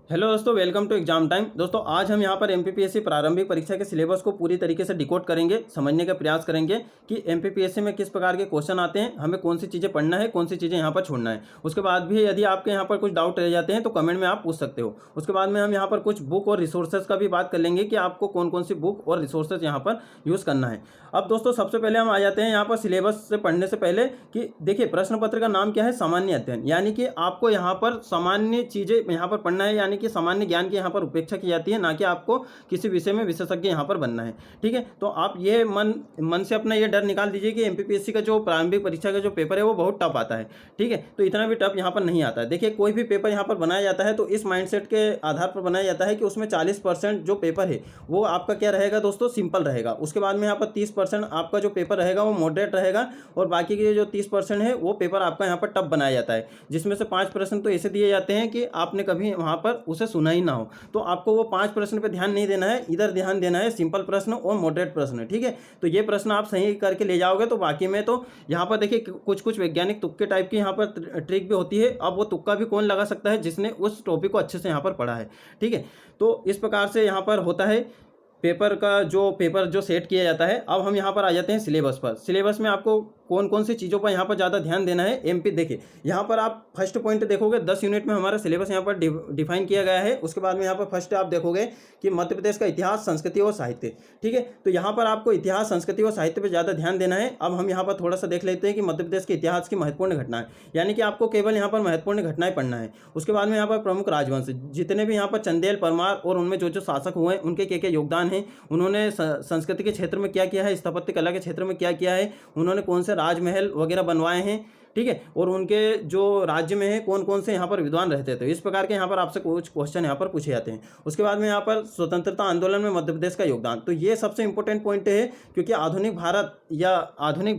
Hello दोस्तों, welcome to exam time. दोस्तों आज हम यहाँ पर एमपीपीएससी प्रारंभिक परीक्षा के सिलेबस को पूरी तरीके से डिकोड करेंगे, समझने का प्रयास करेंगे कि एमपीपीएससी में किस प्रकार के क्वेश्चन आते हैं, हमें कौन सी चीज़ें पढ़ना है, कौन सी चीज़ें यहाँ पर छोड़ना है। उसके बाद भी यदि आपके यहाँ पर कुछ डाउट रह जाते हैं तो कमेंट में आप पूछ सकते हो। उसके बाद में हम यहाँ पर कुछ बुक और रिसोर्सेज का भी बात कर लेंगे कि आपको कौन कौन सी बुक और रिसोर्सेज यहाँ पर यूज़ करना है। अब दोस्तों सबसे पहले हम आ जाते हैं यहाँ पर सिलेबस से पढ़ने से पहले कि देखिए प्रश्न पत्र का नाम क्या है, सामान्य अध्ययन। यानी कि आपको यहाँ पर सामान्य चीज़ें यहाँ पर पढ़ना है, यानी कि सामान्य ज्ञान की यहाँ पर उपेक्षा की जाती है, ना कि आपको किसी विषय में विशेषज्ञ यहाँ पर बनना है। ठीक है, तो आप ये मन से अपना ये डर निकाल दीजिए कि एमपीपीएससी का जो प्रारंभिक परीक्षा का जो पेपर है वो बहुत टफ आता है। ठीक है, तो इतना भी टफ यहाँ पर नहीं आता है। देखिए कोई भी पेपर यहाँ पर बनाया जाता है तो इस माइंडसेट के आधार पर बनाया जाता है कि उसमें 40% जो पेपर है वो आपका क्या रहेगा दोस्तों, सिंपल रहेगा। उसके बाद में यहाँ पर 30% आपका जो पेपर रहेगा वो मॉडरेट रहेगा, और बाकी के जो 30% है वो पेपर आपका यहाँ पर टफ बनाया जाता है, जिसमें से 5 प्रश्न तो ऐसे दिए जाते हैं कि आपने कभी वहाँ पर उसे सुना ही ना हो। तो आपको वो 5 प्रश्न पे ध्यान नहीं देना है, इधर ध्यान देना है सिंपल प्रश्न और मॉडरेट प्रश्न। ठीक है, तो ये प्रश्न आप सही करके ले जाओगे तो बाकी में तो यहाँ पर देखिए कुछ कुछ वैज्ञानिक तुक्के टाइप की यहाँ पर ट्रिक भी होती है। अब वो तुक्का भी कौन लगा सकता है, जिसने उस टॉपिक को अच्छे से यहाँ पर पढ़ा है। ठीक है, तो इस प्रकार से यहाँ पर होता है पेपर जो सेट किया जाता है। अब हम यहाँ पर आ जाते हैं सिलेबस पर। सिलेबस में आपको कौन कौन सी चीज़ों पर यहाँ पर ज़्यादा ध्यान देना है। एमपी देखिए यहाँ पर आप फर्स्ट पॉइंट देखोगे 10 यूनिट में हमारा सिलेबस यहाँ पर डिफाइन किया गया है। उसके बाद में यहाँ पर फर्स्ट आप देखोगे कि मध्य प्रदेश का इतिहास, संस्कृति और साहित्य। ठीक है, तो यहाँ पर आपको इतिहास, संस्कृति और साहित्य पर ज़्यादा ध्यान देना है। अब हम यहाँ पर थोड़ा सा देख लेते हैं कि मध्य प्रदेश के इतिहास की महत्वपूर्ण घटनाएं, यानी कि आपको केवल यहाँ पर महत्वपूर्ण घटनाएं पढ़ना है। उसके बाद में यहाँ पर प्रमुख राजवंश, जितने भी यहाँ पर चंदेल, परमार और उनमें जो जो शासक हुए हैं उनके क्या योगदान है, उन्होंने संस्कृति के क्षेत्र में क्या किया है, स्थापत्य कला के क्षेत्र में क्या किया है, उन्होंने कौन से राजमहल वगैरह बनवाए हैं। ठीक है, और उनके जो राज्य में है कौन कौन से यहाँ पर विद्वान रहते थे। इस प्रकार के यहाँ पर आपसे कुछ क्वेश्चन यहाँ पर पूछे जाते हैं। उसके बाद में यहाँ पर स्वतंत्रता आंदोलन में मध्य प्रदेश का योगदान, तो ये सबसे इंपॉर्टेंट पॉइंट है, क्योंकि आधुनिक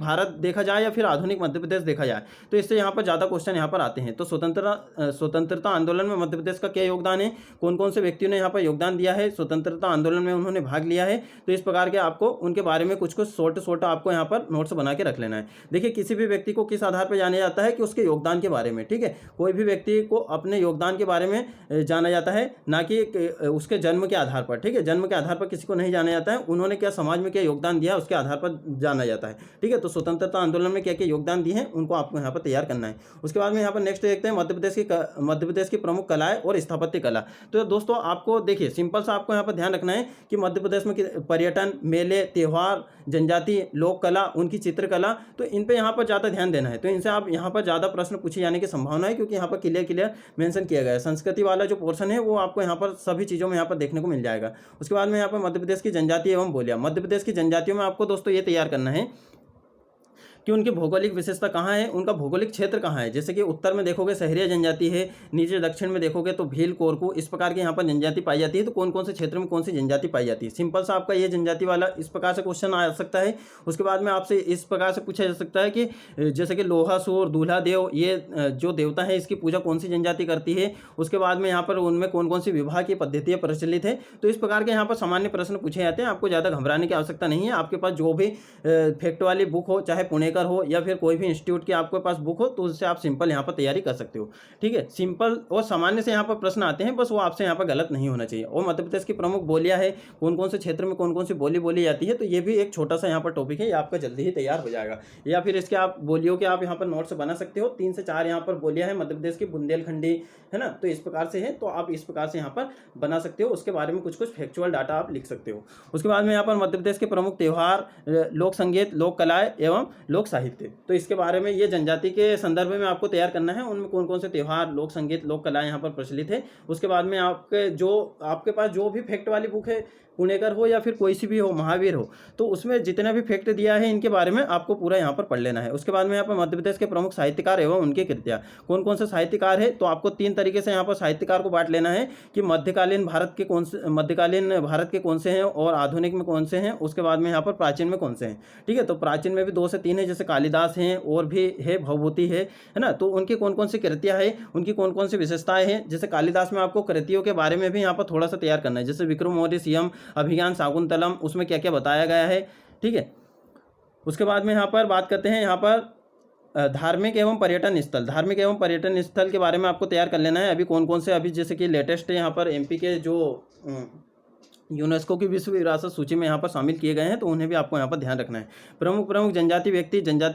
भारत देखा जाए या फिर आधुनिक मध्य प्रदेश देखा जाए तो इससे यहाँ पर ज़्यादा क्वेश्चन यहाँ पर आते हैं। तो स्वतंत्रता आंदोलन में मध्य प्रदेश का क्या योगदान है, कौन कौन से व्यक्तियों ने यहाँ पर योगदान दिया है, स्वतंत्रता आंदोलन में उन्होंने भाग लिया है। तो इस प्रकार के आपको उनके बारे में कुछ शॉर्ट आपको यहाँ पर नोट्स बना के रख लेना है। देखिए किसी भी व्यक्ति को किस आधार पर जाना जाता है कि उसके योगदान के बारे में। ठीक है, कोई भी व्यक्ति को अपने योगदान के बारे में जाना जाता है, ना कि उसके जन्म के आधार पर। ठीक है, जन्म के आधार पर किसी को नहीं जाना जाता है, उन्होंने क्या समाज में क्या योगदान दिया उसके आधार पर जाना जाता है। ठीक है, तो स्वतंत्रता आंदोलन में क्या क्या योगदान दिए हैं उनको आपको यहाँ पर तैयार करना है। उसके बाद में यहाँ पर नेक्स्ट देखते हैं मध्य प्रदेश की प्रमुख कलाएं और स्थापत्य कला। तो दोस्तों आपको देखिए सिंपल सा आपको यहाँ पर ध्यान रखना है कि मध्य प्रदेश में पर्यटन, मेले, त्यौहार, जनजाति, लोक कला, उनकी चित्रकला, तो इन पे यहाँ पर ज़्यादा ध्यान देना है। तो इनसे आप यहाँ पर ज़्यादा प्रश्न पूछे जाने की संभावना है, क्योंकि यहाँ पर क्लियर मेंशन किया गया है। संस्कृति वाला जो पोर्शन है वो आपको यहाँ पर सभी चीज़ों में यहाँ पर देखने को मिल जाएगा। उसके बाद में यहाँ पर मध्य प्रदेश की जनजाति एवं बोलियां। मध्य प्रदेश की जनजातियों में आपको दोस्तों ये तैयार करना है कि उनकी भौगोलिक विशेषता कहाँ है, उनका भौगोलिक क्षेत्र कहाँ है। जैसे कि उत्तर में देखोगे सहरिया जनजाति है, नीचे दक्षिण में देखोगे तो भील, कोरकू, इस प्रकार की यहाँ पर जनजाति पाई जाती है। तो कौन कौन से क्षेत्र में कौन सी जनजाति पाई जाती है, सिंपल सा आपका ये जनजाति वाला इस प्रकार से क्वेश्चन आ सकता है। उसके बाद में आपसे इस प्रकार से पूछा जा सकता है कि जैसे कि लोहासुर, दूल्हा देव, ये जो देवता है इसकी पूजा कौन सी जनजाति करती है। उसके बाद में यहाँ पर उनमें कौन कौन सी विवाह की पद्धतियाँ प्रचलित है। तो इस प्रकार के यहाँ पर सामान्य प्रश्न पूछे जाते हैं। आपको ज़्यादा घबराने की आवश्यकता नहीं है। आपके पास जो भी फैक्ट वाली बुक हो, चाहे पुणेकर हो या फिर कोई भी इंस्टीट्यूट की आपके पास बुक हो, तो उससे आप सिंपल यहाँ पर तैयारी कर सकते हो। ठीक है, सिंपल और सामान्य से यहाँ पर प्रश्न आते हैं, बस वो आपसे यहाँ पर गलत नहीं होना चाहिए। और मध्य प्रदेश की प्रमुख बोलियाँ है, कौन कौन से क्षेत्र में कौन कौन सी बोली बोली जाती है, तो ये भी एक छोटा सा यहाँ पर टॉपिक है, ये आपका जल्दी ही तैयार हो जाएगा। या फिर इसके आप बोलियों के आप यहाँ पर नोट्स बना सकते हो। 3 से 4 यहाँ पर बोलियाँ हैं मध्य प्रदेश की, बुंदेलखंडी है ना, तो इस प्रकार से है, तो आप इस प्रकार से यहाँ पर बना सकते हो। उसके बारे में कुछ फैक्चुअल डाटा आप लिख सकते हो। उसके बाद में यहाँ पर मध्य प्रदेश के प्रमुख त्यौहार, लोक संगीत, लोक कलाएं एवं लोक साहित्य, तो इसके बारे में ये जनजाति के संदर्भ में आपको तैयार करना है। उनमें कौन कौन से त्यौहार, लोक संगीत, लोक कलाएं यहाँ पर प्रचलित है। उसके बाद में आपके पास जो भी फैक्ट वाली बुक है, पुणेकर हो या फिर कोई सी भी हो, महावीर हो, तो उसमें जितना भी फैक्ट दिया है इनके बारे में आपको पूरा यहाँ पर पढ़ लेना है। उसके बाद में यहाँ पर मध्य प्रदेश के प्रमुख साहित्यकार एवं उनकी कृतियाँ, कौन कौन से साहित्यकार है, तो आपको 3 तरीके से यहाँ पर साहित्यकार को बांट लेना है कि मध्यकालीन भारत के कौन से हैं और आधुनिक में कौन से हैं। उसके बाद में यहाँ पर प्राचीन में कौन से हैं। ठीक है, तो प्राचीन में भी 2 से 3 है, जैसे कालिदास हैं और भी है, भवभूति है ना, तो उनकी कौन कौन सी कृतियाँ है, उनकी कौन कौन सी विशेषताएं हैं। जैसे कालिदास में आपको कृतियों के बारे में भी यहाँ पर थोड़ा सा तैयार करना है, जैसे विक्रम मौर्य सियम, अभिज्ञान शाकुंतलम, उसमें क्या क्या बताया गया है। ठीक है, उसके बाद में यहाँ पर बात करते हैं यहाँ पर धार्मिक एवं पर्यटन स्थल के बारे में आपको तैयार कर लेना है। अभी कौन कौन से, अभी जैसे कि लेटेस्ट यहाँ पर एमपी के जो यूनेस्को की विश्व विरासत सूची में यहाँ पर शामिल किए गए हैं, तो उन्हें भी आपको यहाँ पर ध्यान रखना है। प्रमुख जनजाति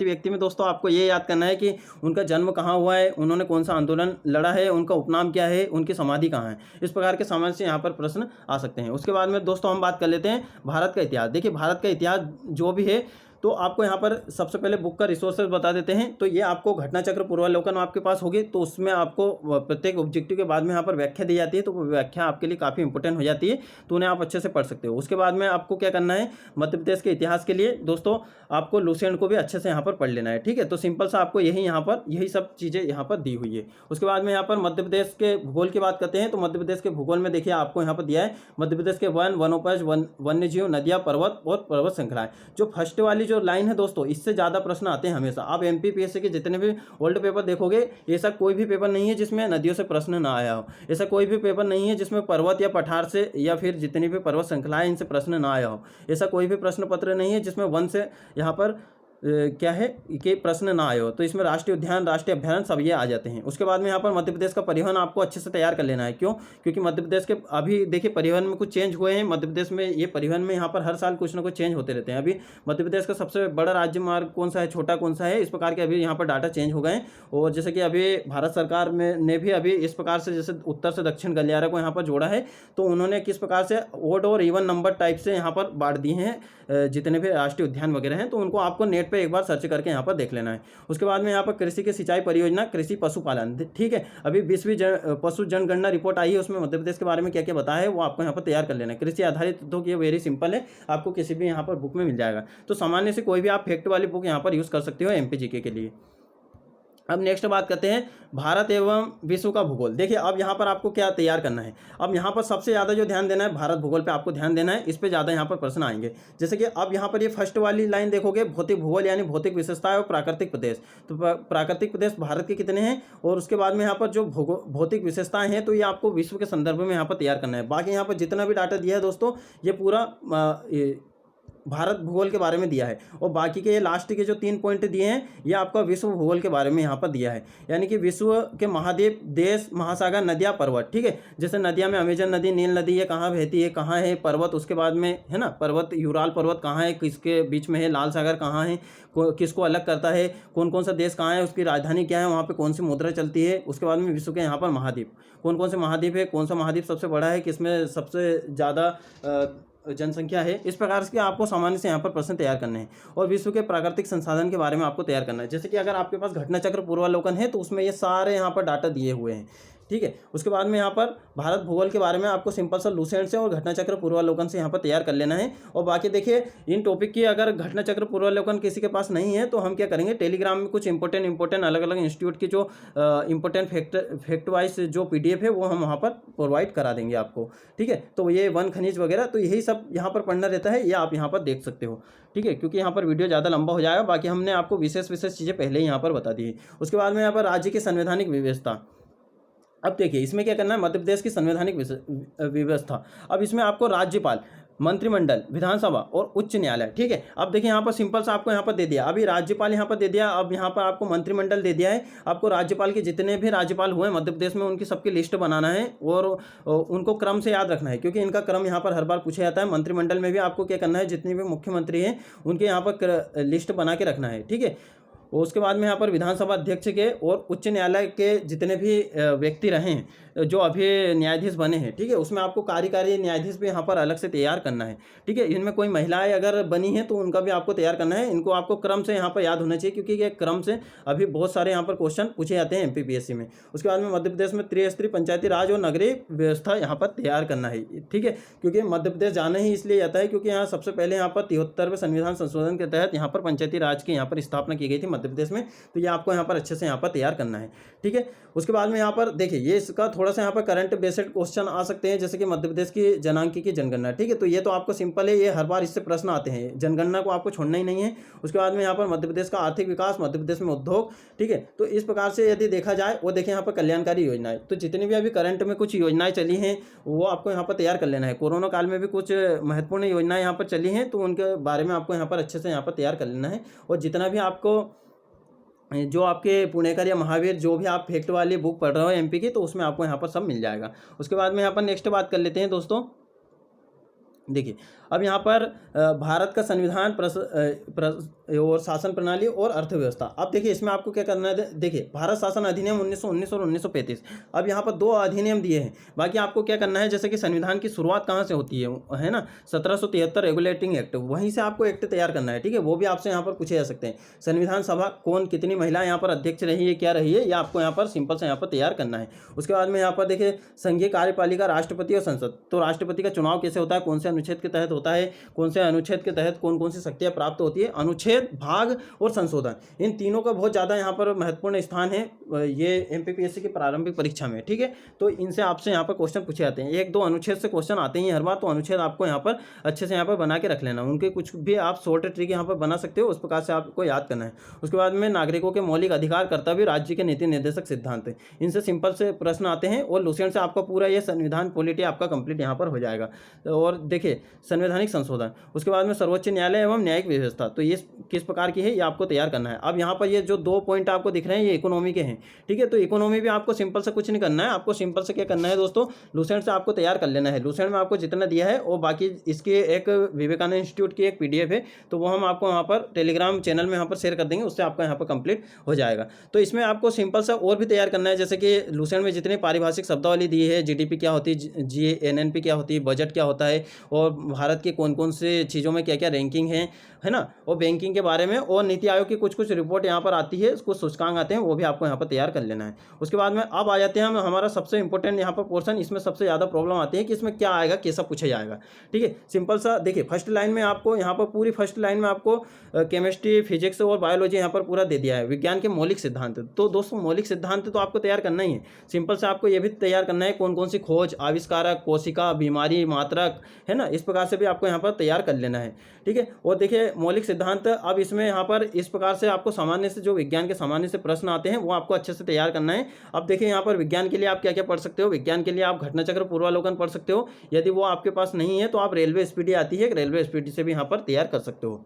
व्यक्ति में दोस्तों आपको ये याद करना है कि उनका जन्म कहाँ हुआ है, उन्होंने कौन सा आंदोलन लड़ा है, उनका उपनाम क्या है, उनकी समाधि कहाँ है। इस प्रकार के सामान्य से यहाँ पर प्रश्न आ सकते हैं। उसके बाद में दोस्तों हम बात कर लेते हैं भारत का इतिहास। देखिए भारत का इतिहास जो भी है, तो आपको यहाँ पर सबसे पहले बुक का रिसोर्सेज बता देते हैं। तो ये आपको घटना चक्र पूर्वावलोकन आपके पास होगी, तो उसमें आपको प्रत्येक ऑब्जेक्टिव के बाद में यहाँ पर व्याख्या दी जाती है, तो वो व्याख्या आपके लिए काफ़ी इंपॉर्टेंट हो जाती है, तो उन्हें आप अच्छे से पढ़ सकते हो। उसके बाद में आपको क्या करना है, मध्य प्रदेश के इतिहास के लिए दोस्तों आपको लुसेंट को भी अच्छे से यहाँ पर पढ़ लेना है। ठीक है, तो सिंपल सा आपको यही सब चीज़ें यहाँ पर दी हुई है। उसके बाद में यहाँ पर मध्य प्रदेश के भूगोल की बात करते हैं, तो मध्य प्रदेश के भूगोल में देखिए आपको यहाँ पर दिया है मध्य प्रदेश के वनोपज, वन्य जीव, नदियाँ, पर्वत और पर्वत श्रृंखलाएं। जो फर्स्ट वाली जो लाइन है दोस्तों, इससे ज़्यादा प्रश्न आते हैं हमेशा। आप एमपीपीएससी के जितने भी ओल्ड पेपर देखोगे, ऐसा कोई भी पेपर नहीं है जिसमें नदियों से प्रश्न ना आया हो, ऐसा कोई भी पेपर नहीं है जिसमें पर्वत या पठार से या फिर जितनी भी पर्वत श्रृंखलाएं इनसे प्रश्न ना आया हो, ऐसा कोई भी प्रश्न पत्र नहीं है जिसमें वन से यहाँ पर क्या है कि प्रश्न ना आए हो। तो इसमें राष्ट्रीय उद्यान, राष्ट्रीय अभ्यारण्य सब ये आ जाते हैं। उसके बाद में यहाँ पर मध्य प्रदेश का परिवहन आपको अच्छे से तैयार कर लेना है। क्यों? क्योंकि मध्य प्रदेश के अभी देखिए परिवहन में कुछ चेंज हुए हैं मध्य प्रदेश में। ये परिवहन में यहाँ पर हर साल कुछ ना कुछ चेंज होते रहते हैं। अभी मध्य प्रदेश का सबसे बड़ा राज्य मार्ग कौन सा है, छोटा कौन सा है, इस प्रकार के अभी यहाँ पर डाटा चेंज हो गए। और जैसे कि अभी भारत सरकार ने भी अभी इस प्रकार से जैसे उत्तर से दक्षिण गलियारा को यहाँ पर जोड़ा है, तो उन्होंने किस प्रकार से ओड और इवन नंबर टाइप से यहाँ पर बांट दिए हैं जितने भी राष्ट्रीय उद्यान वगैरह हैं, तो उनको आपको नेट पे एक बार सर्च करके यहाँ पर देख लेना है। उसके बाद में यहाँ पर कृषि के सिंचाई परियोजना, कृषि पशुपालन, ठीक है, अभी 20वीं पशु जनगणना रिपोर्ट आई है, उसमें मध्य प्रदेश के बारे में क्या क्या बताया है वो आपको यहाँ पर तैयार कर लेना है। कृषि आधारित तो ये वेरी सिंपल है, आपको किसी भी यहाँ पर बुक में मिल जाएगा। तो सामान्य से कोई भी आप फैक्ट वाली बुक यहाँ पर यूज़ कर सकते हो एमपीजीके के लिए। अब नेक्स्ट बात करते हैं भारत एवं विश्व का भूगोल। देखिए अब यहाँ पर आपको क्या तैयार करना है। अब यहाँ पर सबसे ज़्यादा जो ध्यान देना है भारत भूगोल पे आपको ध्यान देना है, इस पे ज़्यादा यहाँ पर प्रश्न आएंगे। जैसे कि अब यहाँ पर ये फर्स्ट वाली लाइन देखोगे, भौतिक भूगोल यानी भौतिक विशेषताएं और प्राकृतिक प्रदेश। तो प्राकृतिक प्रदेश भारत के कितने हैं, और उसके बाद में यहाँ पर जो भौतिक विशेषताएं हैं, तो ये आपको विश्व के संदर्भ में यहाँ पर तैयार करना है। बाकी यहाँ पर जितना भी डाटा दिया है दोस्तों, ये पूरा भारत भूगोल के बारे में दिया है, और बाकी के ये लास्ट के जो 3 पॉइंट दिए हैं, ये आपका विश्व भूगोल के बारे में यहाँ पर दिया है। यानी कि विश्व के महाद्वीप, देश, महासागर, नदियाँ, पर्वत, ठीक है। जैसे नदियाँ में अमेजन नदी, नील नदी, ये कहाँ बहती है, कहाँ है। पर्वत उसके बाद में है ना, पर्वत यूराल पर्वत कहाँ है, किसके बीच में है। लाल सागर कहाँ है, किसको अलग करता है, कौन कौन सा देश कहाँ है, उसकी राजधानी क्या है, वहाँ पर कौन सी मुद्रा चलती है। उसके बाद में विश्व के यहाँ पर महाद्वीप, कौन कौन से महाद्वीप है, कौन सा महाद्वीप सबसे बड़ा है, किसमें सबसे ज़्यादा जनसंख्या है। इस प्रकार से आपको सामान्य से यहाँ पर प्रश्न तैयार करने हैं। और विश्व के प्राकृतिक संसाधन के बारे में आपको तैयार करना है। जैसे कि अगर आपके पास घटना चक्र पूर्वावलोकन है, तो उसमें ये सारे यहाँ पर डाटा दिए हुए हैं, ठीक है। उसके बाद में यहाँ पर भारत भूगोल के बारे में आपको सिंपल सा लुसेंट से और घटना चक्र पूर्वावलोकन से यहाँ पर तैयार कर लेना है। और बाकी देखिए इन टॉपिक की अगर घटना चक्र पूर्वावलोकन किसी के पास नहीं है, तो हम क्या करेंगे, टेलीग्राम में कुछ इंपॉर्टेंट अलग अलग इंस्टीट्यूट की जो इंपॉर्टेंट फैक्ट वाइज जो PDF है, वो हम वहाँ पर प्रोवाइड करा देंगे आपको, ठीक है। तो ये वन खनिज वगैरह, तो यही सब यहाँ पर पढ़ना रहता है, ये आप यहाँ पर देख सकते हो, ठीक है। क्योंकि यहाँ पर वीडियो ज़्यादा लंबा हो जाएगा, बाकी हमने आपको विशेष चीज़ें पहले ही यहाँ पर बता दी है। उसके बाद में यहाँ पर राज्य की संवैधानिक व्यवस्था। अब देखिए इसमें क्या करना है, मध्य प्रदेश की संवैधानिक व्यवस्था। अब इसमें आपको राज्यपाल, मंत्रिमंडल, विधानसभा और उच्च न्यायालय, ठीक है। अब देखिए यहाँ पर सिंपल सा आपको यहाँ पर दे दिया, अभी राज्यपाल यहाँ पर दे दिया, अब यहाँ पर आपको मंत्रिमंडल दे दिया है। आपको राज्यपाल के जितने भी राज्यपाल हुए मध्य प्रदेश में, उनकी सबकी लिस्ट बनाना है और उनको क्रम से याद रखना है, क्योंकि इनका क्रम यहाँ पर हर बार पूछा जाता है। मंत्रिमंडल में भी आपको क्या करना है, जितने भी मुख्यमंत्री हैं उनके यहाँ पर लिस्ट बना के रखना है, ठीक है। उसके बाद में यहाँ पर विधानसभा अध्यक्ष के और उच्च न्यायालय के जितने भी व्यक्ति रहे हैं, जो अभी न्यायाधीश बने हैं, ठीक है, उसमें आपको कार्यकारी न्यायाधीश भी यहाँ पर अलग से तैयार करना है, ठीक है। इनमें कोई महिलाएं अगर बनी हैं तो उनका भी आपको तैयार करना है। इनको आपको क्रम से यहाँ पर याद होना चाहिए, क्योंकि ये क्रम से अभी बहुत सारे यहाँ पर क्वेश्चन पूछे जाते हैं एमपीपीएससी में। उसके बाद में मध्य प्रदेश में त्रिस्तरीय पंचायती राज और नगरीय व्यवस्था यहाँ पर तैयार करना है, ठीक है। क्योंकि मध्य प्रदेश जाना ही इसलिए जाता है क्योंकि यहाँ सबसे पहले यहाँ पर 73वें संविधान संशोधन के तहत यहाँ पर पंचायती राज की यहाँ पर स्थापना की गई थी मध्य प्रदेश में। तो ये आपको यहाँ पर अच्छे से यहाँ पर तैयार करना है, ठीक है। उसके बाद में यहाँ पर देखिए ये इसका थोड़ा सा यहाँ पर करंट बेस्ड क्वेश्चन आ सकते हैं, जैसे कि मध्य प्रदेश की जनांकी की जनगणना, ठीक है। तो ये तो आपको सिंपल है, ये हर बार इससे प्रश्न आते हैं, जनगणना को आपको छोड़ना ही नहीं है। उसके बाद में यहाँ पर मध्य प्रदेश का आर्थिक विकास, मध्य प्रदेश में उद्योग, ठीक है। तो इस प्रकार से यदि देखा जाए, वो देखिए यहाँ पर कल्याणकारी योजनाएं, तो जितनी भी अभी करंट में कुछ योजनाएं चली हैं वो आपको यहाँ पर तैयार कर लेना है। कोरोना काल में भी कुछ महत्वपूर्ण योजनाएं यहाँ पर चली हैं, तो उनके बारे में आपको यहाँ पर अच्छे से यहाँ पर तैयार कर लेना है। और जितना भी आपको जो आपके पुणेकर या महावीर जो भी आप फैक्ट वाली बुक पढ़ रहे हो एमपी की, तो उसमें आपको यहाँ पर सब मिल जाएगा। उसके बाद में यहाँ पर नेक्स्ट बात कर लेते हैं दोस्तों। देखिए अब यहाँ पर भारत का संविधान और शासन प्रणाली और अर्थव्यवस्था। अब देखिए इसमें आपको क्या करना है, देखिए भारत शासन अधिनियम 1919 और 1935। अब यहाँ पर 2 अधिनियम दिए हैं। बाकी आपको क्या करना है, जैसे कि संविधान की शुरुआत कहाँ से होती है ना, 1773 रेगुलेटिंग एक्ट, वहीं से आपको एक्ट तैयार करना है। ठीक है, वो भी आपसे यहाँ पर पूछे जा सकते हैं। संविधान सभा कौन, कितनी महिला यहाँ पर अध्यक्ष रही है, क्या रही है, या आपको यहाँ पर सिंपल से यहाँ पर तैयार करना है। उसके बाद में यहाँ पर देखिए संघीय कार्यपालिका, राष्ट्रपति और संसद। तो राष्ट्रपति का चुनाव कैसे होता है, कौन से अनुच्छेद के तहत होता है, कौन से अनुच्छेद के तहत कौन कौन सी शक्तियां प्राप्त होती है, अनुच्छेद, भाग और संशोधन, इन तीनों का बहुत ज़्यादा यहाँ पर महत्वपूर्ण स्थान है ये एमपीपीएससी की प्रारंभिक परीक्षा में। ठीक है, तो इनसे आपसे यहाँ पर क्वेश्चन पूछे जाते हैं। 1-2 अनुच्छेद से क्वेश्चन आते हैं हर बार, तो अनुच्छेद आपको यहाँ पर अच्छे से यहाँ पर बना के रख लेना। उनके कुछ भी आप शॉर्ट ट्रिक यहाँ पर बना सकते हो, उस प्रकार से आपको याद करना है। उसके बाद में नागरिकों के मौलिक अधिकार, कर्तव्य, राज्य के नीति निर्देशक सिद्धांत, इनसे सिंपल से प्रश्न आते हैं। और लुसेंट से आपका पूरा ये संविधान पॉलिटी आपका कंप्लीट यहाँ पर हो जाएगा। और देखिए संवैधानिक संशोधन, उसके बाद में सर्वोच्च न्यायालय एवं न्यायिक व्यवस्था, तो ये किस प्रकार की है ये आपको तैयार करना है। अब यहाँ पर ये जो 2 पॉइंट आपको दिख रहे हैं ये इकोनॉमी के हैं। ठीक है, तो इकोनॉमी भी आपको सिंपल से कुछ नहीं करना है, आपको सिंपल से क्या करना है दोस्तों, लुसेंट से आपको तैयार कर लेना है। लुसेंट में आपको जितना दिया है, और बाकी इसके एक विवेकानंद इंस्टीट्यूट की एक PDF है, तो वो हम आपको वहाँ पर टेलीग्राम चैनल में यहाँ पर शेयर कर देंगे, उससे आपका यहाँ पर कंप्लीट हो जाएगा। तो इसमें आपको सिंपल सा और भी तैयार करना है, जैसे कि लुसेंट में जितनी पारिभाषिक शब्दावली दी है, GDP क्या होती है, GNP क्या होती है, बजट क्या होता है, और भारत के कौन कौन से चीज़ों में क्या क्या रैंकिंग है ना, और बैंकिंग के बारे में, और नीति आयोग की कुछ रिपोर्ट यहाँ पर आती है, कुछ सूचकांक आते हैं, वो भी आपको यहाँ पर तैयार कर लेना है। उसके बाद में अब आ जाते हैं हम हमारा सबसे इंपॉर्टेंट यहाँ पर पोर्शन। इसमें सबसे ज़्यादा प्रॉब्लम आती है कि इसमें क्या आएगा, कैसा पूछा जाएगा। ठीक है, सिंपल सा देखिए फर्स्ट लाइन में आपको यहाँ पर पूरी फर्स्ट लाइन में आपको केमिस्ट्री, फिजिक्स और बायोलॉजी यहाँ पर पूरा दे दिया है, विज्ञान के मौलिक सिद्धांत। तो दोस्तों मौलिक सिद्धांत तो आपको तैयार करना ही है। सिंपल से आपको ये भी तैयार करना है कौन कौन सी खोज, आविष्कारक, कोशिका, बीमारी, मात्रक, है ना, इस प्रकार से भी आपको यहाँ पर तैयार कर लेना है। ठीक है, और देखिए मौलिक सिद्धांत, अब इसमें यहाँ पर इस प्रकार से आपको सामान्य से जो विज्ञान के सामान्य से प्रश्न आते हैं वो आपको अच्छे से तैयार करना है। अब देखिए यहाँ पर विज्ञान के लिए आप क्या क्या पढ़ सकते हो। विज्ञान के लिए आप घटनाचक्र पूर्वावलोकन पढ़ सकते हो, यदि वो आपके पास नहीं है तो आप रेलवे स्पीडी आती है, रेलवे स्पीडी से भी यहाँ पर तैयार कर सकते हो।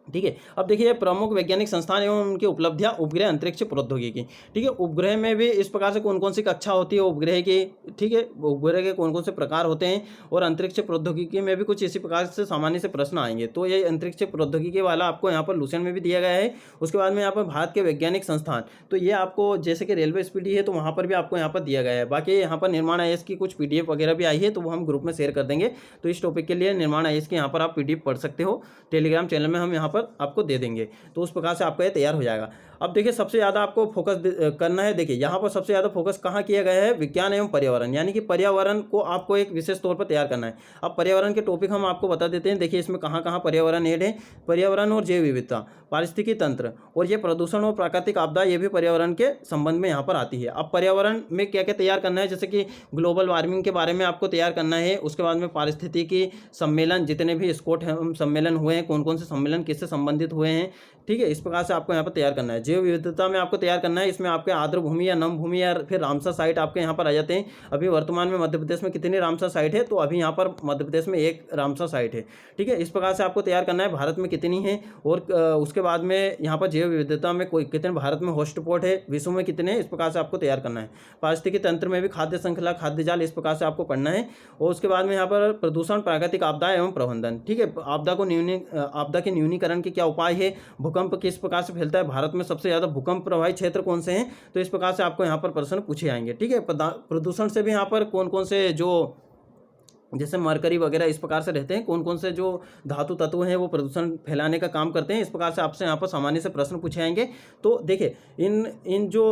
ठीक है, अब देखिए प्रमुख वैज्ञानिक संस्थान एवं उनकी उपलब्धियां, उपग्रह अंतरिक्ष प्रौद्योगिकी। ठीक है, उपग्रह में भी इस प्रकार से कौन कौन सी कक्षा होती है उपग्रह की। ठीक है, उपग्रह के कौन कौन से प्रकार होते हैं, और अंतरिक्ष प्रौद्योगिकी में भी कुछ इसी प्रकार से सामान्य से प्रश्न आएंगे। तो ये अंतरिक्ष प्रौद्योगिकी वाला आपको यहाँ पर लुसेंट में भी दिया गया है। उसके बाद में यहाँ पर भारत के वैज्ञानिक संस्थान, तो ये आपको जैसे कि रेलवे स्पीडी है तो वहाँ पर भी आपको यहाँ पर दिया गया है। बाकी यहाँ पर निर्माण IAS की कुछ PDF वगैरह भी आई है, तो वो हम ग्रुप में शेयर कर देंगे। तो इस टॉपिक के लिए निर्माण IAS की यहाँ पर आप PDF पढ़ सकते हो, टेलीग्राम चैनल में हम यहाँ पर आपको दे देंगे। तो उस प्रकार से आपका ये तैयार हो जाएगा। अब देखिए सबसे ज़्यादा आपको फोकस करना है। देखिए यहाँ पर सबसे ज़्यादा फोकस कहाँ किया गया है, विज्ञान एवं पर्यावरण, यानी कि पर्यावरण को आपको एक विशेष तौर पर तैयार करना है। अब पर्यावरण के टॉपिक हम आपको बता देते हैं। देखिए इसमें कहाँ कहाँ पर्यावरण ऐड है, पर्यावरण और जैव विविधता, पारिस्थितिकी तंत्र, और ये प्रदूषण और प्राकृतिक आपदा, ये भी पर्यावरण के संबंध में यहाँ पर आती है। अब पर्यावरण में क्या क्या तैयार करना है, जैसे कि ग्लोबल वार्मिंग के बारे में आपको तैयार करना है। उसके बाद में पारिस्थितिकी सम्मेलन, जितने भी स्कोट सम्मेलन हुए हैं, कौन कौन से सम्मेलन किससे संबंधित हुए हैं। ठीक है, इस प्रकार से आपको यहाँ पर तैयार करना है। जैव विविधता में आपको तैयार करना है, इसमें आपके आर्द्र भूमि या नम भूमि या फिर रामसर साइट आपके यहाँ पर आ जाते हैं। अभी वर्तमान में मध्य प्रदेश में कितनी रामसर साइट है, तो अभी यहाँ पर मध्य प्रदेश में 1 रामसर साइट है। ठीक है, इस प्रकार से आपको तैयार करना है, भारत में कितनी है, और उसके बाद में यहाँ पर जैव विविधता में कोई कितने भारत में हॉटस्पॉट है, विश्व में कितने, इस प्रकार से आपको तैयार करना है। पारिस्थितिकी तंत्र में भी खाद्य श्रृंखला, खाद्य जाल, इस प्रकार से आपको पढ़ना है। और उसके बाद में यहाँ पर प्रदूषण, प्राकृतिक आपदा एवं प्रबंधन। ठीक है, आपदा के न्यूनीकरण के क्या उपाय है, भूकंप किस प्रकार से फैलता है, भारत में सबसे ज़्यादा भूकंप प्रभावित क्षेत्र कौन से हैं, तो इस प्रकार से आपको यहाँ पर प्रश्न पूछे जाएंगे। ठीक है, प्रदूषण से भी यहाँ पर कौन कौन से जो जैसे मरकरी वगैरह इस प्रकार से रहते हैं, कौन कौन से जो धातु तत्व हैं वो प्रदूषण फैलाने का काम करते हैं, इस प्रकार से आपसे यहाँ पर सामान्य से प्रश्न पूछे जाएंगे। तो देखिए इन जो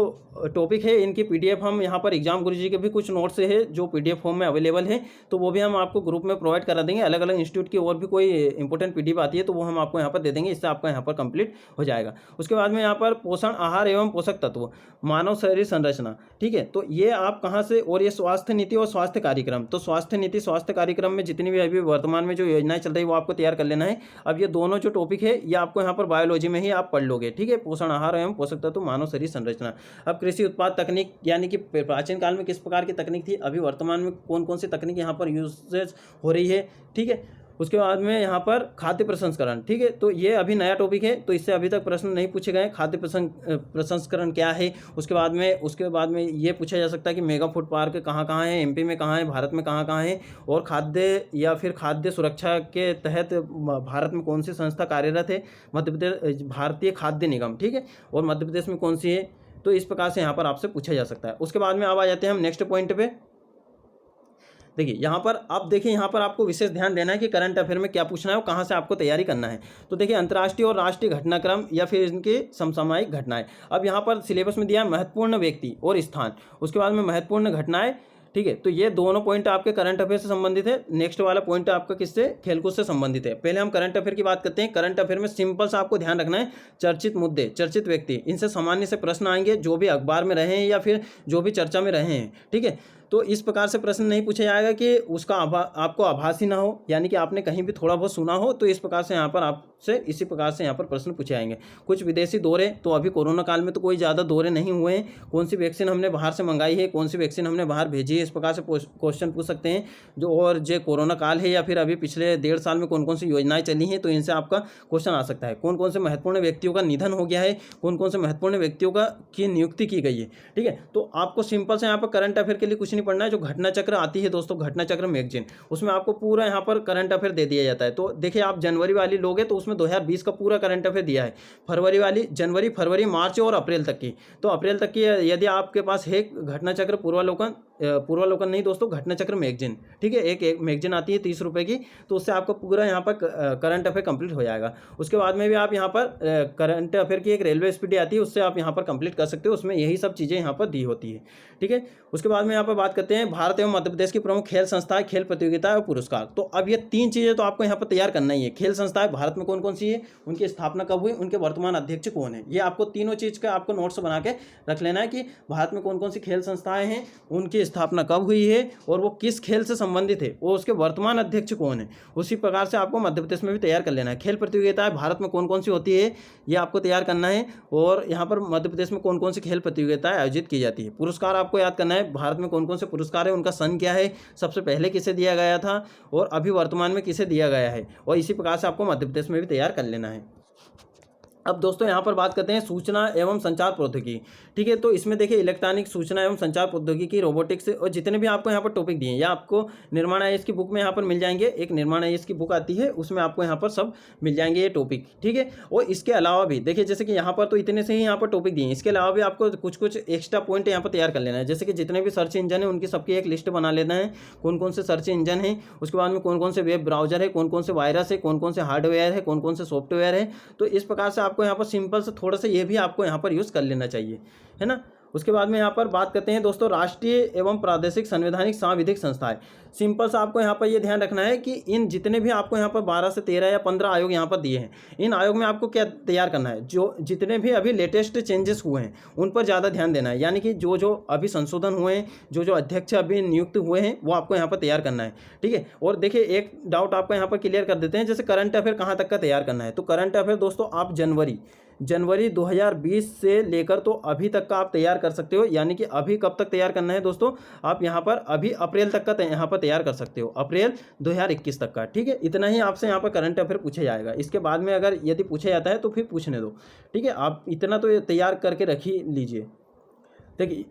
टॉपिक है इनकी PDF हम यहाँ पर एग्जाम गुरुजी के भी कुछ नोट्स है जो PDF फॉर्म में अवेलेबल है, तो वो भी हम आपको ग्रुप में प्रोवाइड करा देंगे। अलग अलग इंस्टीट्यूट की और भी कोई इंपॉर्टेंट PDF आती है तो वो हम आपको यहाँ पर दे देंगे, इससे आपका यहाँ पर कंप्लीट हो जाएगा। उसके बाद में यहाँ पर पोषण, आहार एवं पोषक तत्व, मानव शरीर संरचना। ठीक है, तो ये आप कहाँ से, और ये स्वास्थ्य नीति और स्वास्थ्य कार्यक्रम, तो स्वास्थ्य नीति, स्वास्थ्य कार्यक्रम में जितनी भी अभी वर्तमान में जो योजनाएं चल रही है वो आपको तैयार कर लेना है। अब ये दोनों जो टॉपिक है ये आपको यहाँ पर बायोलॉजी में ही आप पढ़ लोगे। ठीक है, पोषण, आहार एवं पोषक तत्व, मानव शरीर संरचना। अब कृषि उत्पाद तकनीक, यानी कि प्राचीन काल में किस प्रकार की तकनीक थी, अभी वर्तमान में कौन कौन सी तकनीक यहाँ पर यूजेज हो रही है। ठीक है, उसके बाद में यहाँ पर खाद्य प्रसंस्करण, ठीक है। तो ये अभी नया टॉपिक है, तो इससे अभी तक प्रश्न नहीं पूछे गए। खाद्य प्रसंस्करण क्या है। उसके बाद में ये पूछा जा सकता है कि मेगा फूड पार्क कहाँ कहाँ है, एमपी में कहाँ है, भारत में कहाँ कहाँ है, और खाद्य या फिर खाद्य सुरक्षा के तहत भारत में कौन सी संस्था कार्यरत है। मध्य प्रदेश भारतीय खाद्य निगम, ठीक है, और मध्य प्रदेश में कौन सी है। तो इस प्रकार से यहाँ पर आपसे पूछा जा सकता है। उसके बाद में अब आ जाते हैं हम नेक्स्ट पॉइंट पे। देखिए यहाँ पर आप देखिए, यहाँ पर आपको विशेष ध्यान देना है कि करंट अफेयर में क्या पूछना है और कहाँ से आपको तैयारी करना है। तो देखिए अंतर्राष्ट्रीय और राष्ट्रीय घटनाक्रम या फिर इनके समसामयिक घटनाएं। अब यहाँ पर सिलेबस में दिया है महत्वपूर्ण व्यक्ति और स्थान, उसके बाद में महत्वपूर्ण घटनाएं, ठीक है। तो ये दोनों पॉइंट आपके करंट अफेयर से संबंधित है। नेक्स्ट वाला पॉइंट आपका किससे, खेलकूद से संबंधित है। पहले हम करंट अफेयर की बात करते हैं। करंट अफेयर में सिंपल सा आपको ध्यान रखना है, चर्चित मुद्दे, चर्चित व्यक्ति, इनसे सामान्य से प्रश्न आएंगे जो भी अखबार में रहे हैं या फिर जो भी चर्चा में रहे हैं, ठीक है। तो इस प्रकार से प्रश्न नहीं पूछा जाएगा कि उसका आपको आभासी ना हो, यानी कि आपने कहीं भी थोड़ा बहुत सुना हो। तो इस प्रकार से यहाँ पर आपसे इसी प्रकार से यहाँ पर प्रश्न पूछे जाएंगे। कुछ विदेशी दौरे, तो अभी कोरोना काल में तो कोई ज़्यादा दौरे नहीं हुए हैं। कौन सी वैक्सीन हमने बाहर से मंगाई है, कौन सी वैक्सीन हमने बाहर भेजी है, इस प्रकार से क्वेश्चन पूछ सकते हैं। और जो कोरोना काल है या फिर अभी पिछले 1.5 साल में कौन कौन सी योजनाएं चली हैं, तो इनसे आपका क्वेश्चन आ सकता है। कौन कौन से महत्वपूर्ण व्यक्तियों का निधन हो गया है, कौन कौन से महत्वपूर्ण व्यक्तियों की नियुक्ति की गई है, ठीक है। तो आपको सिंपल से यहाँ पर करंट अफेयर के लिए कुछ नहीं पढ़ना है। जो घटना चक्र आती है दोस्तों, घटना चक्र मैगजीन, उसमें आपको पूरा यहाँ पर करंट अफेयर दे दिया जाता है। तो देखिए आप जनवरी वाली लोगे तो उसमें 2020 का पूरा करंट अफेयर दिया है। फरवरी वाली, जनवरी, फरवरी, मार्च और अप्रैल तक की, तो अप्रैल तक की यदि आपके पास है घटना चक्र पूर्वालोकन नहीं दोस्तों, घटना चक्र मैगजीन, ठीक है। एक मैगजीन आती है 30 रुपये की, तो उससे आपको पूरा यहाँ पर करंट अफेयर कंप्लीट हो जाएगा। उसके बाद में भी आप यहाँ पर करंट अफेयर की एक रेलवे स्पीडी आती है, उससे आप यहाँ पर कंप्लीट कर सकते हो। उसमें यही सब चीज़ें यहाँ पर दी होती है, ठीक है। उसके बाद में यहाँ पर बात करते हैं भारत एवं मध्य प्रदेश की प्रमुख खेल संस्थाएं, खेल प्रतियोगिता और पुरस्कार। तो अब ये 3 चीज़ें तो आपको यहाँ पर तैयार करना ही है। खेल संस्थाएं भारत में कौन कौन सी है, उनकी स्थापना कब हुई, उनके वर्तमान अध्यक्ष कौन है। ये आपको तीनों चीज़ का आपको नोट्स बना के रख लेना है कि भारत में कौन कौन सी खेल संस्थाएं हैं, उनकी स्थापना कब हुई है, और वो किस खेल से संबंधित है, और उसके वर्तमान अध्यक्ष कौन है। उसी प्रकार से आपको मध्य प्रदेश में भी तैयार कर लेना है। खेल प्रतियोगिताएं भारत में कौन कौन सी होती है, ये आपको तैयार करना है। और यहाँ पर मध्य प्रदेश में कौन कौन सी खेल प्रतियोगिताएं आयोजित की जाती है। पुरस्कार आपको याद करना है, भारत में कौन कौन से पुरस्कार है, उनका सन क्या है, सबसे पहले किसे दिया गया था, और अभी वर्तमान में किसे दिया गया है। और इसी प्रकार से आपको मध्य प्रदेश में भी तैयार कर लेना है। अब दोस्तों यहाँ पर बात करते हैं सूचना एवं संचार प्रौद्योगिकी, ठीक है। तो इसमें देखिए इलेक्ट्रॉनिक सूचना एवं संचार प्रौद्योगिकी, रोबोटिक्स और जितने भी आपको यहाँ पर टॉपिक दिए हैं, या आपको निर्माण आईएएस की बुक में यहाँ पर मिल जाएंगे। एक निर्माण आईएएस की बुक आती है, उसमें आपको यहाँ पर सब मिल जाएंगे ये टॉपिक, ठीक है। और इसके अलावा भी देखिए, जैसे कि यहाँ पर तो इतने से ही यहाँ पर टॉपिक दिए हैं, इसके अलावा भी आपको कुछ कुछ एक्स्ट्रा पॉइंट यहाँ पर तैयार कर लेना है। जैसे कि जितने भी सर्च इंजन है उनकी सबकी एक लिस्ट बना लेना है, कौन कौन से सर्च इंजन है, उसके बाद में कौन कौन से वेब ब्राउजर है, कौन कौन से वायरस है, कौन कौन से हार्डवेयर है, कौन कौन से सॉफ्टवेयर है। तो इस प्रकार से आपको यहाँ पर सिंपल से थोड़ा सा ये भी आपको यहाँ पर यूज़ कर लेना चाहिए, है ना। उसके बाद में यहाँ पर बात करते हैं दोस्तों राष्ट्रीय एवं प्रादेशिक संवैधानिक सांविधिक संस्थाएं। सिंपल सा आपको यहाँ पर ये ध्यान रखना है कि इन जितने भी आपको यहाँ पर 12 से 13 या 15 आयोग यहाँ पर दिए हैं, इन आयोग में आपको क्या तैयार करना है, जो जितने भी अभी लेटेस्ट चेंजेस हुए हैं उन पर ज़्यादा ध्यान देना है। यानी कि जो जो अभी संशोधन हुए हैं, जो जो अध्यक्ष अभी नियुक्त हुए हैं, वो आपको यहाँ पर तैयार करना है, ठीक है। और देखिए एक डाउट आपको यहाँ पर क्लियर कर देते हैं, जैसे करंट अफेयर कहाँ तक का तैयार करना है। तो करंट अफेयर दोस्तों आप जनवरी 2020 से लेकर तो अभी तक का आप तैयार कर सकते हो। यानी कि अभी कब तक तैयार करना है दोस्तों, आप यहाँ पर अभी अप्रैल तक का यहाँ पर तैयार कर सकते हो, अप्रैल 2021 तक का, ठीक है। इतना ही आपसे यहाँ पर करंट अफेयर पूछा जाएगा। इसके बाद में अगर यदि पूछा जाता है तो फिर पूछने दो, ठीक है। आप इतना तो तैयार करके रख ही लीजिए। देखिए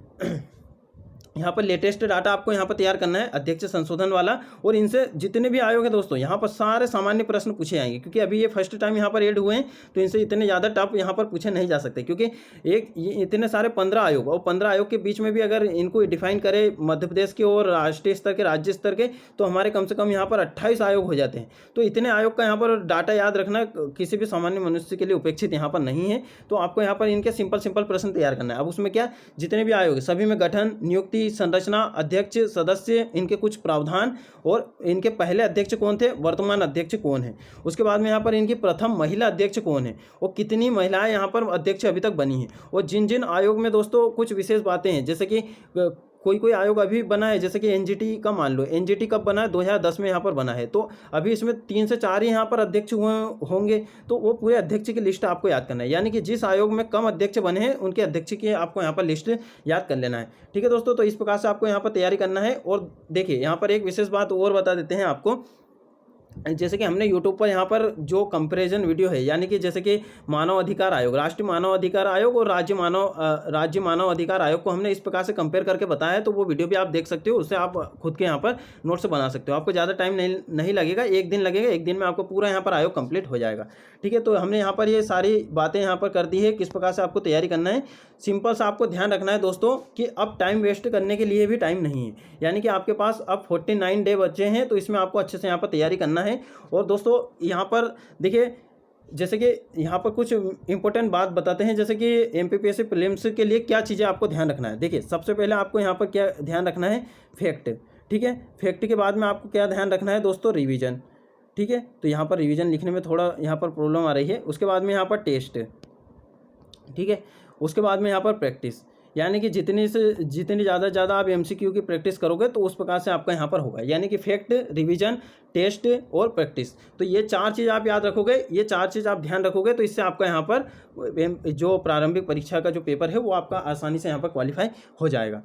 यहाँ पर लेटेस्ट डाटा आपको यहाँ पर तैयार करना है, अध्यक्ष संशोधन वाला। और इनसे जितने भी आयोग है दोस्तों, यहाँ पर सारे सामान्य प्रश्न पूछे जाएंगे, क्योंकि अभी ये फर्स्ट टाइम यहाँ पर ऐड हुए हैं, तो इनसे इतने ज़्यादा टफ यहाँ पर पूछे नहीं जा सकते। क्योंकि इतने सारे 15 आयोग, और 15 आयोग के बीच में भी अगर इनको डिफाइन करें मध्य प्रदेश के और राष्ट्रीय स्तर के, राज्य स्तर के, तो हमारे कम से कम यहाँ पर 28 आयोग हो जाते हैं। तो इतने आयोग का यहाँ पर डाटा याद रखना किसी भी सामान्य मनुष्य के लिए उपेक्षित यहाँ पर नहीं है। तो आपको यहाँ पर इनके सिंपल प्रश्न तैयार करना है। अब उसमें क्या, जितने भी आयोग सभी में गठन, नियुक्ति, संरचना, अध्यक्ष, सदस्य, इनके कुछ प्रावधान, और इनके पहले अध्यक्ष कौन थे, वर्तमान अध्यक्ष कौन है। उसके बाद में यहाँ पर इनकी प्रथम महिला अध्यक्ष कौन है, और कितनी महिलाएं यहाँ पर अध्यक्ष अभी तक बनी हैं। और जिन जिन आयोग में दोस्तों कुछ विशेष बातें हैं, जैसे कि कोई आयोग अभी बना है, जैसे कि एनजीटी का मान लो, एनजीटी कब बना है, 2010 में यहाँ पर बना है। तो अभी इसमें 3 से 4 ही यहाँ पर अध्यक्ष हुए होंगे, तो वो पूरे अध्यक्ष की लिस्ट आपको याद करना है। यानी कि जिस आयोग में कम अध्यक्ष बने हैं उनके अध्यक्ष की आपको यहाँ पर लिस्ट याद कर लेना है, ठीक है दोस्तों। तो इस प्रकार से आपको यहाँ पर तैयारी करना है। और देखिए यहाँ पर एक विशेष बात और बता देते हैं आपको जैसे कि हमने यूट्यूब पर यहाँ पर जो कंपैरिजन वीडियो है, यानी कि जैसे कि मानव अधिकार आयोग, राष्ट्रीय मानव अधिकार आयोग और राज्य मानव अधिकार आयोग को हमने इस प्रकार से कंपेयर करके बताया है, तो वो वीडियो भी आप देख सकते हो। उससे आप खुद के यहाँ पर नोट्स बना सकते हो। आपको ज़्यादा टाइम नहीं लगेगा, एक दिन लगेगा, एक दिन में आपको पूरा यहाँ पर आयोग कंप्लीट हो जाएगा। ठीक है, तो हमने यहाँ पर ये सारी बातें यहाँ पर कर दी है, किस प्रकार से आपको तैयारी करना है। सिंपल सा आपको ध्यान रखना है दोस्तों कि अब टाइम वेस्ट करने के लिए भी टाइम नहीं है, यानी कि आपके पास अब 49 डे बचे हैं, तो इसमें आपको अच्छे से यहाँ पर तैयारी करना है। और दोस्तों यहाँ पर देखिए, जैसे कि यहाँ पर कुछ इंपॉर्टेंट बात बताते हैं, जैसे कि एमपीपीएससी प्रीलिम्स के लिए क्या चीज़ें आपको ध्यान रखना है। देखिए, सबसे पहले आपको यहाँ पर क्या ध्यान रखना है, फैक्ट। ठीक है, फैक्ट के बाद में आपको क्या ध्यान रखना है दोस्तों, रिवीजन। ठीक है, तो यहाँ पर रिवीजन लिखने में थोड़ा यहाँ पर प्रॉब्लम आ रही है। उसके बाद में यहाँ पर टेस्ट। ठीक है, उसके बाद में यहाँ पर प्रैक्टिस, यानी कि जितनी ज़्यादा आप एमसीक्यू की प्रैक्टिस करोगे तो उस प्रकार से आपका यहाँ पर होगा, यानी कि फैक्ट, रिवीजन, टेस्ट और प्रैक्टिस। तो ये 4 चीज़ आप याद रखोगे, ये 4 चीज़ आप ध्यान रखोगे, तो इससे आपका यहाँ पर जो प्रारंभिक परीक्षा का जो पेपर है वो आपका आसानी से यहाँ पर क्वालिफाई हो जाएगा।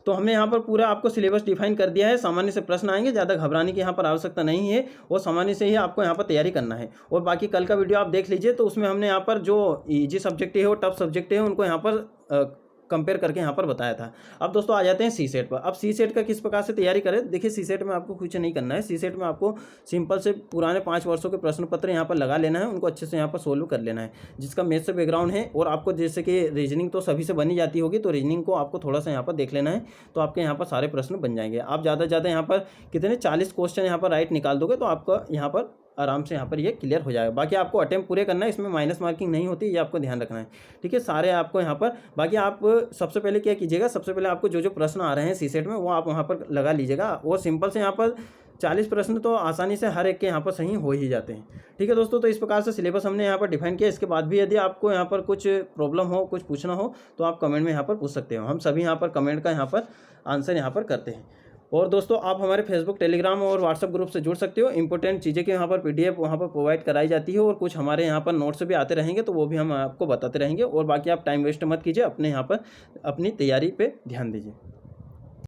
तो हमने यहाँ पर पूरा आपको सिलेबस डिफाइन कर दिया है। सामान्य से प्रश्न आएंगे, ज़्यादा घबराने की यहाँ पर आवश्यकता नहीं है, और सामान्य से ही आपको यहाँ पर तैयारी करना है। और बाकी कल का वीडियो आप देख लीजिए, तो उसमें हमने यहाँ पर जो ईजी सब्जेक्ट है और टफ सब्जेक्ट है उनको यहाँ पर कंपेयर करके यहाँ पर बताया था। अब दोस्तों आ जाते हैं सी सेट पर। अब सी सेट का किस प्रकार से तैयारी करें। देखिए, सी सेट में आपको कुछ नहीं करना है। सी सेट में आपको सिंपल से पुराने 5 वर्षों के प्रश्न पत्र यहाँ पर लगा लेना है, उनको अच्छे से यहाँ पर सोल्व कर लेना है। जिसका मैथ से बैकग्राउंड है, और आपको जैसे कि रीजनिंग तो सभी से बनी जाती होगी, तो रीजनिंग को आपको थोड़ा सा यहाँ पर देख लेना है, तो आपके यहाँ पर सारे प्रश्न बन जाएंगे। आप ज़्यादा से ज़्यादा यहाँ पर कितने 40 क्वेश्चन यहाँ पर राइट निकाल दोगे, तो आपका यहाँ पर आराम से यहाँ पर ये क्लियर हो जाएगा। बाकी आपको अटेम्प्ट पूरे करना है, इसमें माइनस मार्किंग नहीं होती, ये आपको ध्यान रखना है। ठीक है, सारे आपको यहाँ पर, बाकी आप सबसे पहले क्या कीजिएगा, सबसे पहले आपको जो प्रश्न आ रहे हैं सी सेट में वो आप वहाँ पर लगा लीजिएगा, और सिंपल से यहाँ पर 40 प्रश्न तो आसानी से हर एक के यहाँ पर सही हो ही जाते हैं। ठीक है दोस्तों, तो इस प्रकार से सिलेबस हमने यहाँ पर डिफाइन किया। इसके बाद भी यदि आपको यहाँ पर कुछ प्रॉब्लम हो, कुछ पूछना हो, तो आप कमेंट में यहाँ पर पूछ सकते हो। हम सभी यहाँ पर कमेंट का यहाँ पर आंसर यहाँ पर करते हैं। और दोस्तों, आप हमारे फेसबुक, टेलीग्राम और व्हाट्सएप ग्रुप से जुड़ सकते हो। इंपॉर्टेंट चीज़ें के यहाँ पर पीडीएफ वहाँ पर प्रोवाइड कराई जाती है, और कुछ हमारे यहाँ पर नोट्स भी आते रहेंगे, तो वो भी हम आपको बताते रहेंगे। और बाकी आप टाइम वेस्ट मत कीजिए, अपने यहाँ पर अपनी तैयारी पे ध्यान दीजिए।